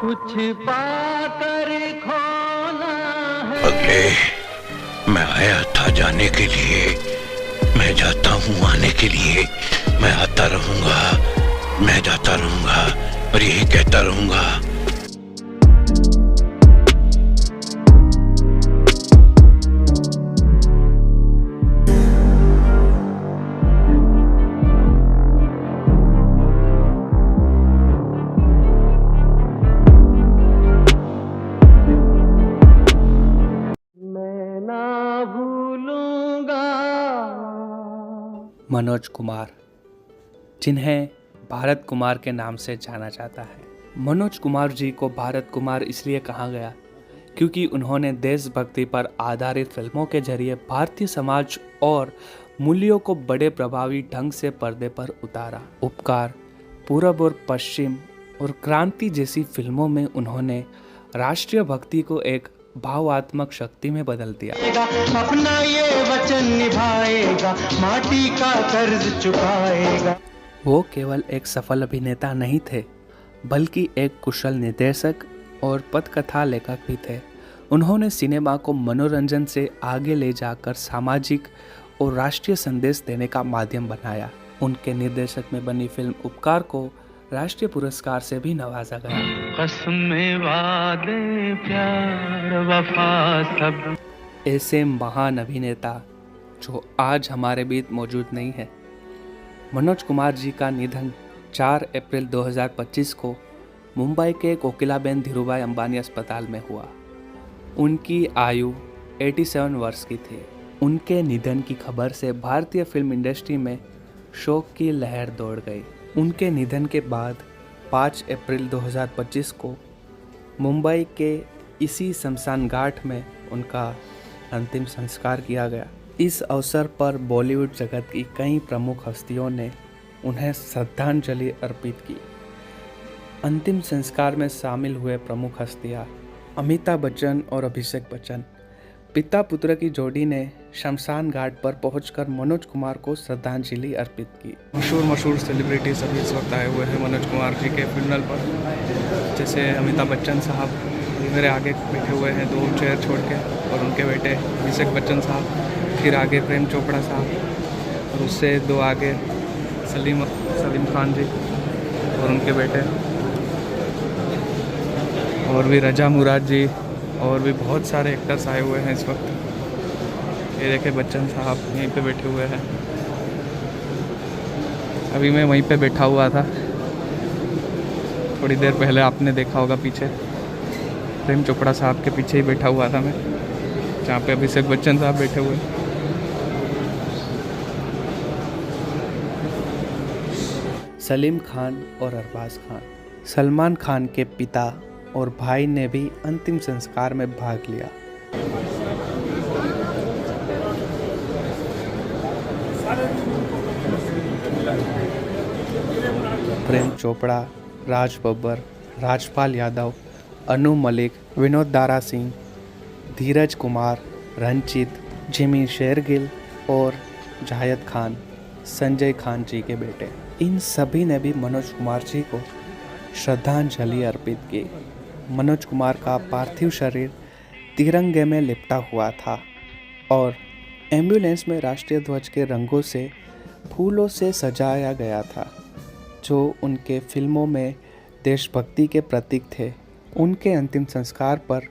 कुछ पाकर खोना है। अगले मैं आया था जाने के लिए, मैं जाता हूँ आने के लिए। मैं आता रहूंगा, मैं जाता रहूंगा और यही कहता रहूंगा। मैं ना भूलूंगा। मनोज कुमार, जिन्हें भारत कुमार के नाम से जाना जाता है। मनोज कुमार जी को भारत कुमार इसलिए कहा गया क्योंकि उन्होंने देशभक्ति पर आधारित फिल्मों के जरिए भारतीय समाज और मूल्यों को बड़े प्रभावी ढंग से पर्दे पर उतारा। उपकार, पूरब और पश्चिम और क्रांति जैसी फिल्मों में उन्होंने राष्ट्रीय भक्ति को एक भावात्मक शक्ति में बदल दिया। अपना ये वचन निभाएगा, माटी का कर्ज चुकाएगा। वो केवल एक सफल अभिनेता नहीं थे, बल्कि एक कुशल निर्देशक और पटकथा लेखक भी थे। उन्होंने सिनेमा को मनोरंजन से आगे ले जाकर सामाजिक और राष्ट्रीय संदेश देने का माध्यम बनाया। उनके निर्देशक में बनी फिल्म उपकार को राष्ट्रीय पुरस्कार से भी नवाजा गया। कसमें वादे प्यार वफा सब। ऐसे महान अभिनेता जो आज हमारे बीच मौजूद नहीं है। मनोज कुमार जी का निधन 4 अप्रैल 2025 को मुंबई के कोकिलाबेन धीरूभाई अंबानी अस्पताल में हुआ। उनकी आयु 87 वर्ष की थी। उनके निधन की खबर से भारतीय फिल्म इंडस्ट्री में शोक की लहर दौड़ गई। उनके निधन के बाद 5 अप्रैल 2025 को मुंबई के इसी शमशान घाट में उनका अंतिम संस्कार किया गया। इस अवसर पर बॉलीवुड जगत की कई प्रमुख हस्तियों ने उन्हें श्रद्धांजलि अर्पित की। अंतिम संस्कार में शामिल हुए प्रमुख हस्तियां अमिताभ बच्चन और अभिषेक बच्चन। पिता पुत्र की जोड़ी ने शमशान घाट पर पहुंचकर मनोज कुमार को श्रद्धांजलि अर्पित की। मशहूर सेलिब्रिटी सभी इस वक्त आए हुए हैं मनोज कुमार जी के फ्यूनरल पर। जैसे अमिताभ बच्चन साहब मेरे आगे बैठे हुए हैं 2 चेयर छोड़ के, और उनके बेटे अभिषेक बच्चन साहब, फिर आगे प्रेम चोपड़ा साहब, और उससे 2 आगे सलीम खान जी और उनके बेटे, और भी रजा मुराद जी, और भी बहुत सारे एक्टर्स आए हुए हैं इस वक्त। ये देखे बच्चन साहब यहीं पे बैठे हुए हैं। अभी मैं वहीं पे बैठा हुआ था, थोड़ी देर पहले आपने देखा होगा पीछे प्रेम चोपड़ा साहब के पीछे ही बैठा हुआ था मैं, जहाँ पे अभिषेक बच्चन साहब बैठे हुए। सलीम खान और अरबाज खान, सलमान खान के पिता और भाई ने भी अंतिम संस्कार में भाग लिया। प्रेम चोपड़ा, राज बब्बर, राजपाल यादव, अनु मलिक, विनोद दारा सिंह, धीरज कुमार, रंजीत, जिमी शेरगिल और जायद खान संजय खान जी के बेटे, इन सभी ने भी मनोज कुमार जी को श्रद्धांजलि अर्पित की। मनोज कुमार का पार्थिव शरीर तिरंगे में लिपटा हुआ था और एम्बुलेंस में राष्ट्रीय ध्वज के रंगों से फूलों से सजाया गया था, जो उनके फिल्मों में देशभक्ति के प्रतीक थे। उनके अंतिम संस्कार पर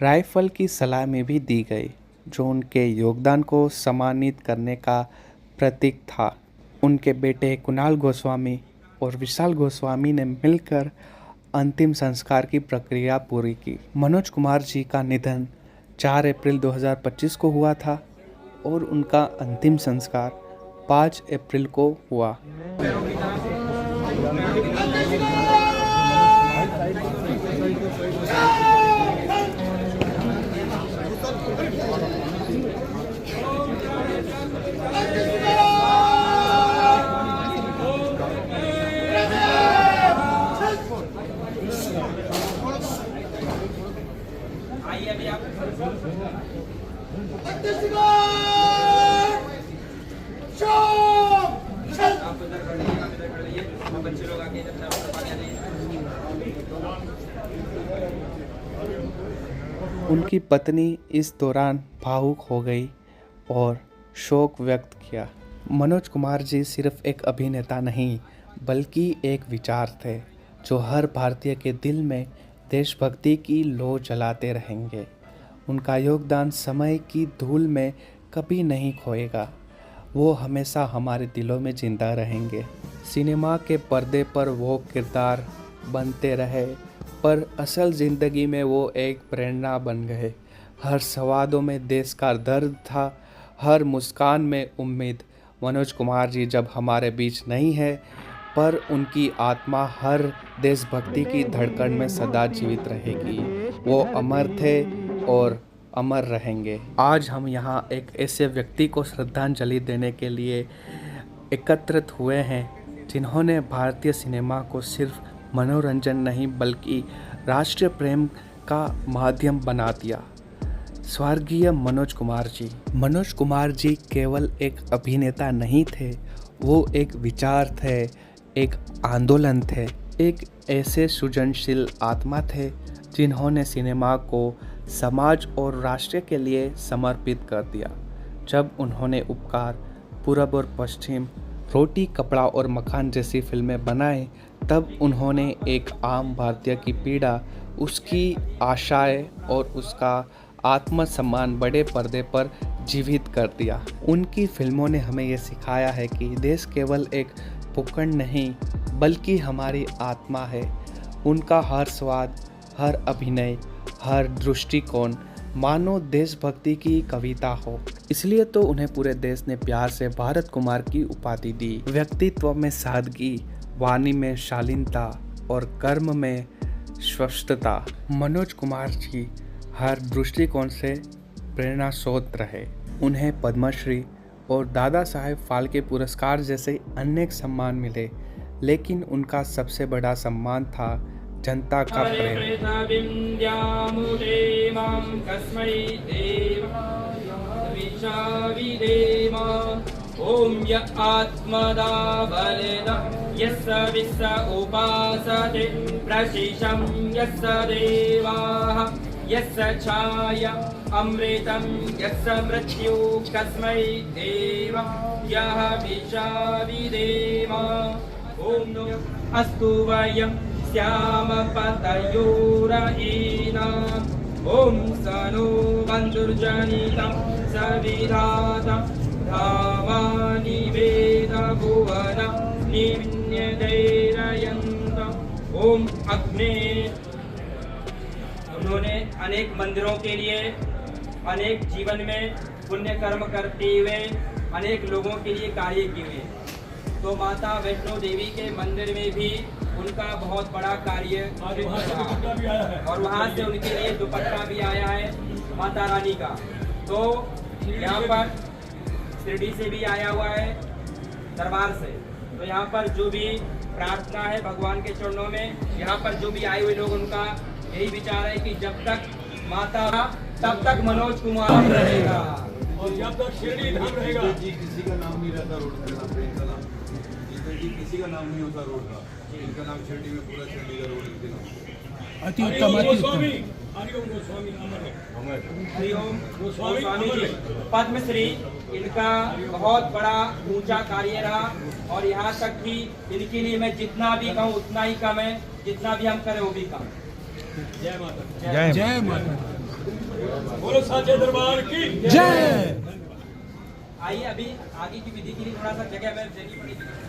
राइफल की सलामी भी दी गई, जो उनके योगदान को सम्मानित करने का प्रतीक था। उनके बेटे कुणाल गोस्वामी और विशाल गोस्वामी ने मिलकर अंतिम संस्कार की प्रक्रिया पूरी की। मनोज कुमार जी का निधन 4 अप्रैल 2025 को हुआ था और उनका अंतिम संस्कार 5 अप्रैल को हुआ। उनकी पत्नी इस दौरान भावुक हो गई और शोक व्यक्त किया। मनोज कुमार जी सिर्फ एक अभिनेता नहीं बल्कि एक विचार थे जो हर भारतीय के दिल में देशभक्ति की लौ जलाते रहेंगे। उनका योगदान समय की धूल में कभी नहीं खोएगा, वो हमेशा हमारे दिलों में जिंदा रहेंगे। सिनेमा के पर्दे पर वो किरदार बनते रहे पर असल ज़िंदगी में वो एक प्रेरणा बन गए। हर संवादों में देश का दर्द था, हर मुस्कान में उम्मीद। मनोज कुमार जी जब हमारे बीच नहीं है पर उनकी आत्मा हर देशभक्ति की धड़कन में सदा जीवित रहेगी। वो अमर थे और अमर रहेंगे। आज हम यहाँ एक ऐसे व्यक्ति को श्रद्धांजलि देने के लिए एकत्रित हुए हैं जिन्होंने भारतीय सिनेमा को सिर्फ मनोरंजन नहीं बल्कि राष्ट्रीय प्रेम का माध्यम बना दिया। स्वर्गीय मनोज कुमार जी। मनोज कुमार जी केवल एक अभिनेता नहीं थे, वो एक विचार थे, एक आंदोलन थे, एक ऐसे सृजनशील आत्मा थे जिन्होंने सिनेमा को समाज और राष्ट्र के लिए समर्पित कर दिया। जब उन्होंने उपकार, पूरब और पश्चिम, रोटी कपड़ा और मकान जैसी फिल्में बनाए तब उन्होंने एक आम भारतीय की पीड़ा, उसकी आशाएं और उसका आत्मसम्मान बड़े पर्दे पर जीवित कर दिया। उनकी फिल्मों ने हमें ये सिखाया है कि देश केवल एक भूखंड नहीं बल्कि हमारी आत्मा है। उनका हर स्वाद, हर अभिनय, हर दृष्टिकोण मानो देशभक्ति की कविता हो। इसलिए तो उन्हें पूरे देश ने प्यार से भारत कुमार की उपाधि दी। व्यक्तित्व में सादगी, वाणी में शालीनता और कर्म में स्पष्टता। मनोज कुमार जी हर दृष्टिकोण से प्रेरणा स्रोत रहे। उन्हें पद्मश्री और दादा साहेब फाल्के पुरस्कार जैसे अनेक सम्मान मिले, लेकिन उनका सबसे बड़ा सम्मान था जनता का प्रेम। ओम य आत्मदा बलेदा यस्य विश्व उपासते प्रशिशं यस्य देवाः यस्य छाया अमृतं यस्य मृत्यु कस्मै देव यः विशाविदेव। ओम नो अस्तु वयं श्याम पतयोरयिना। ओम सनो बन्धुर्जनितं सविधातं धामानि वेद भुवन निविन्यदैरयन्तम्। ओम अग्ने। उन्होंने अनेक मंदिरों के लिए, अनेक जीवन में पुण्य कर्म करते हुए अनेक लोगों के लिए कार्य किए। तो माता वैष्णो देवी के मंदिर में भी उनका बहुत बड़ा कार्य रहा और वहाँ से उनके लिए दुपट्टा भी आया है माता रानी का। तो यहाँ पर शिरडी से भी आया हुआ है, दरबार से। तो यहाँ पर जो भी प्रार्थना है भगवान के चरणों में, यहाँ पर जो भी आए हुए लोग, उनका यही विचार है कि जब तक माता तब तक मनोज कुमार रहेगा और जब तक शिरडी धाम रहेगा। जी किसी का नाम नहीं रहता रोड का, प्रेम का नाम जी किसी का नाम नहीं होता रोड का। इनका नाम शिरडी में पूरा शिरडी का रोड इनके नाम। अति उत्तम, अति उत्तम। हरिओम गोस्वामी अमर है। हरिओम गोस्वामी जी पद्मश्री, इनका बहुत बड़ा ऊंचा कार्य रहा और यहाँ तक कि इनके लिए मैं जितना भी कहूँ उतना ही कम है, जितना भी हम करें वो भी कम। जय माता, जय माता। बोलो साचे दरबार की जय। आइए अभी आगे की विधि के लिए थोड़ा सा जगह में देनी पड़ेगी।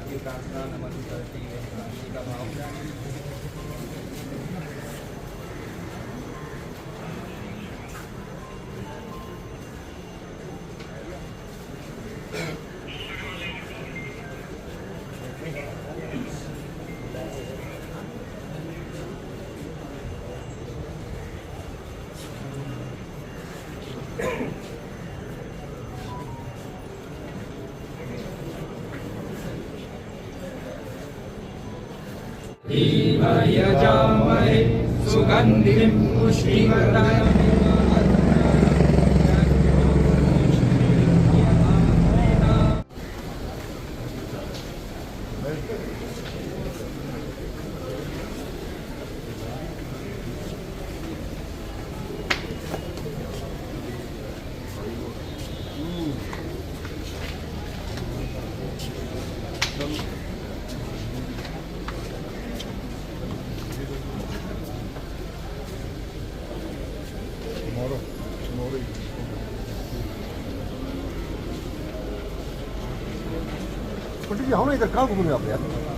की प्रार्थना नमन करती है का भाव। यजामहे सुगन्धिं पुष्टिवर्धनम् पंडित जी आओ ना इधर, कहाँ घूम रहे हो आप यार?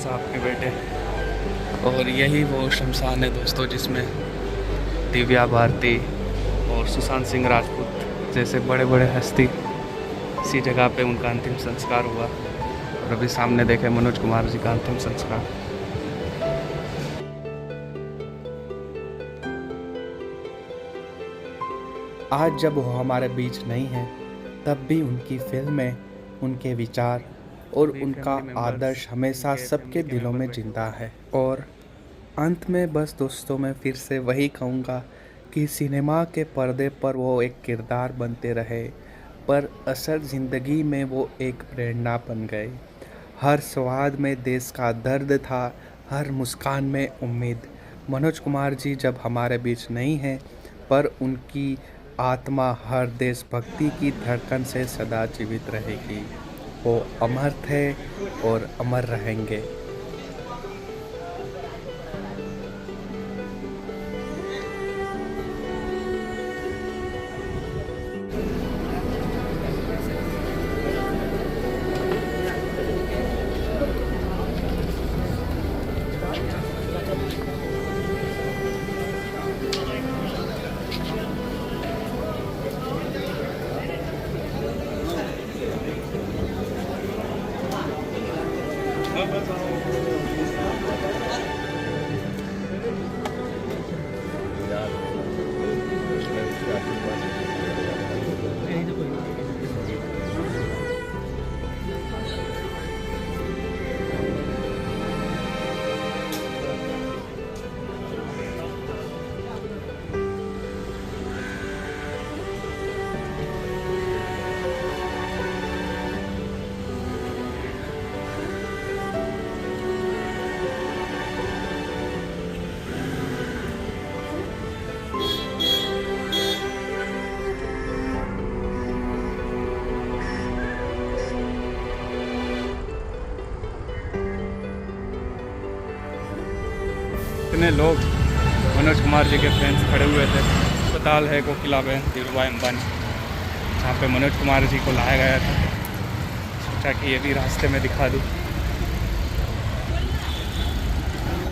साहब के बेटे। और यही वो शमशान है दोस्तों जिसमें दिव्या भारती और सुशांत सिंह राजपूत जैसे बड़े बड़े हस्ती इसी जगह पे उनका अंतिम संस्कार हुआ। और अभी सामने देखे मनोज कुमार जी का अंतिम संस्कार। आज जब वो हमारे बीच नहीं है तब भी उनकी फिल्में, उनके विचार और उनका आदर्श हमेशा सबके दिलों में जिंदा है। और अंत में बस दोस्तों मैं फिर से वही कहूँगा कि सिनेमा के पर्दे पर वो एक किरदार बनते रहे, पर असल ज़िंदगी में वो एक प्रेरणा बन गए। हर स्वाद में देश का दर्द था, हर मुस्कान में उम्मीद। मनोज कुमार जी जब हमारे बीच नहीं हैं, पर उनकी आत्मा हर देशभक्ति की धड़कन से सदा जीवित रहेगी। वो अमर थे और अमर रहेंगे। इतने लोग मनोज कुमार जी के फैंस खड़े हुए थे। अस्पताल है कोकिलाबेन धीरूभाई अंबानी, जहाँ पे मनोज कुमार जी को लाया गया था। सोचा कि ये भी रास्ते में दिखा दूँ।